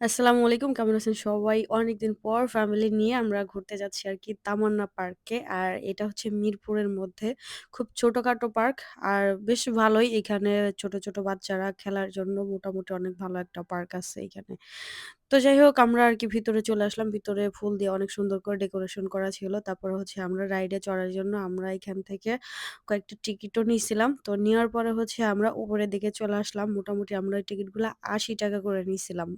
আসসালামু আলাইকুম। কেমন আছেন সবাই? অনেকদিন পর ফ্যামিলি নিয়ে আমরা ঘুরতে যাচ্ছি আরকি তামান্না পার্কে। আর এটা হচ্ছে মিরপুরের মধ্যে। খুব ছোটখাটো পার্ক। আর বেশ ভালোই এখানে ছোট, ছোট বাচ্চারা খেলার জন্য মোটামুটি অনেক ভালো একটা পার্ক আছে এইখানে। তো যাই হোক আমরা আরকি ভিতরে চলে আসলাম। ভিতরে ফুল দিয়ে অনেক সুন্দর করে ডেকোরেশন করা ছিল। তারপরে হচ্ছে আমরা রাইডে চড়ার জন্য আমরা এখান থেকে কয়েকটা টিকিটও নিছিলাম। তো নেওয়ার পরে হচ্ছে আমরা উপরের দিকে চলে আসলাম। মোটামুটি আমরা ওই টিকিটগুলা ৳৮০ করে নিছিলাম।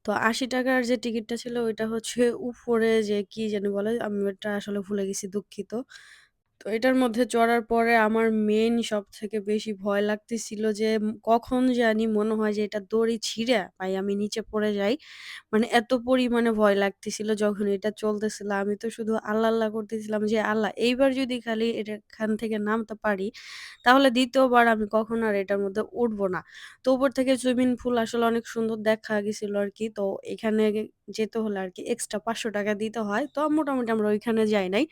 তো ৳৮০ র যে টিকিটটা ছিল ওইটা হচ্ছে উপরে যে কি জানি বলে? আমি ওটা আসলে ভুলে গেছি দুঃখিত। তো এটার মধ্যে চড়ার পরে আমার মেইন সবথেকে বেশি ভয় লাগতেছিল যে কখন জানি মনে হয় যে এটা দড়ি ছিঁড়ে আমি নিচে পড়ে যাই। মানে এত পরিমাণে ভয় লাগতেছিল যখন এটা চলতেছিল। আমি তো শুধু আল্লাহ, আল্লাহ করতেছিলাম যে, "আল্লাহ এইবার যদি খালি এখান থেকে নামতে পারি, তাহলে ২য় বার আমি কখনো আর এটার মধ্যে উঠবো না।" তো উপর থেকে সুইমিং পুল আসলে অনেক সুন্দর দেখা গেছিল আরকি। তো এখানে যেতে হলে আরকি এক্সট্রা ৳৫০০ দিতে হয়। তো মোটামুটি আমরা ওইখানে যাই নাই।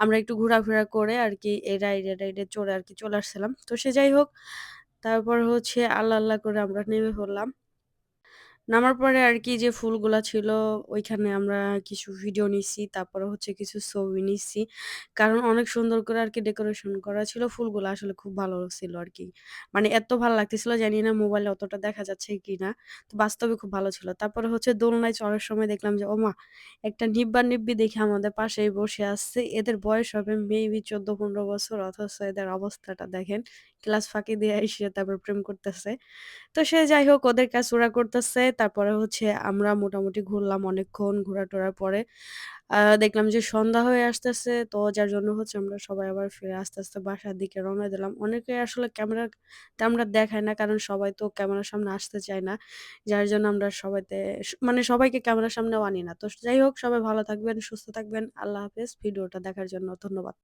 আমরা একটু ঘোরাফেরা করে আরকি এই রাইডে চড়ে আরকি চলে আসছিলাম। তো সে যাই হোক, তারপর হচ্ছে আল্লাহ, আল্লাহ করে আমরা নেমে পড়লাম। নামার পরে আরকি যে ফুলগুলা ছিল ওইখানে আমরা কিছু ভিডিও নিছি। তারপরে হচ্ছে কিছু ছবি নিছি। কারণ অনেক সুন্দর করে আরকি ডেকোরেশন করা ছিল। ফুলগুলা আসলে খুব ভালো ছিল আরকি। মানে এত ভাল লাগতেছিল জানি না মোবাইলে অতটা দেখা যাচ্ছে কিনা। তো বাস্তবে খুব ভালো ছিল। তারপরে হচ্ছে দোলনায় চড়ার সময় দেখলাম যে ওমা! একটা নিব্বা-নিব্বি দেখে আমাদের পাশেই বসে আছে। এদের বয়স হবে মেবি ১৪-১৫ বছর অথচ এদের অবস্থাটা দেখেন। ক্লাস ফাঁকি দিয়ে এসে তারপর প্রেম করতেছে। তো সে যাই হোক ওদের কাজ ওরা করতেছে। তারপরে হচ্ছে আমরা মোটামুটি ঘুরলাম অনেকক্ষণ। ঘোরা-টোরার পরে দেখলাম যে সন্ধ্যা হয়ে আসতেছে। তো যার জন্য হচ্ছে আমরা সবাই আবার ফিরে আস্তে, আস্তে বাসার দিকে রওনা দিলাম। অনেকে আসলে ক্যামেরা তেমরা দেখায় না। কারণ সবাই তো ক্যামেরার সামনে আসতে চায় না। যার জন্য আমরা সবাইতে মানে সবাইকে ক্যামেরার সামনেও আনি না। তো যাই হোক সবাই ভালো থাকবেন, সুস্থ থাকবেন। আল্লাহ হাফেজ। ভিডিওটা দেখার জন্য ধন্যবাদ।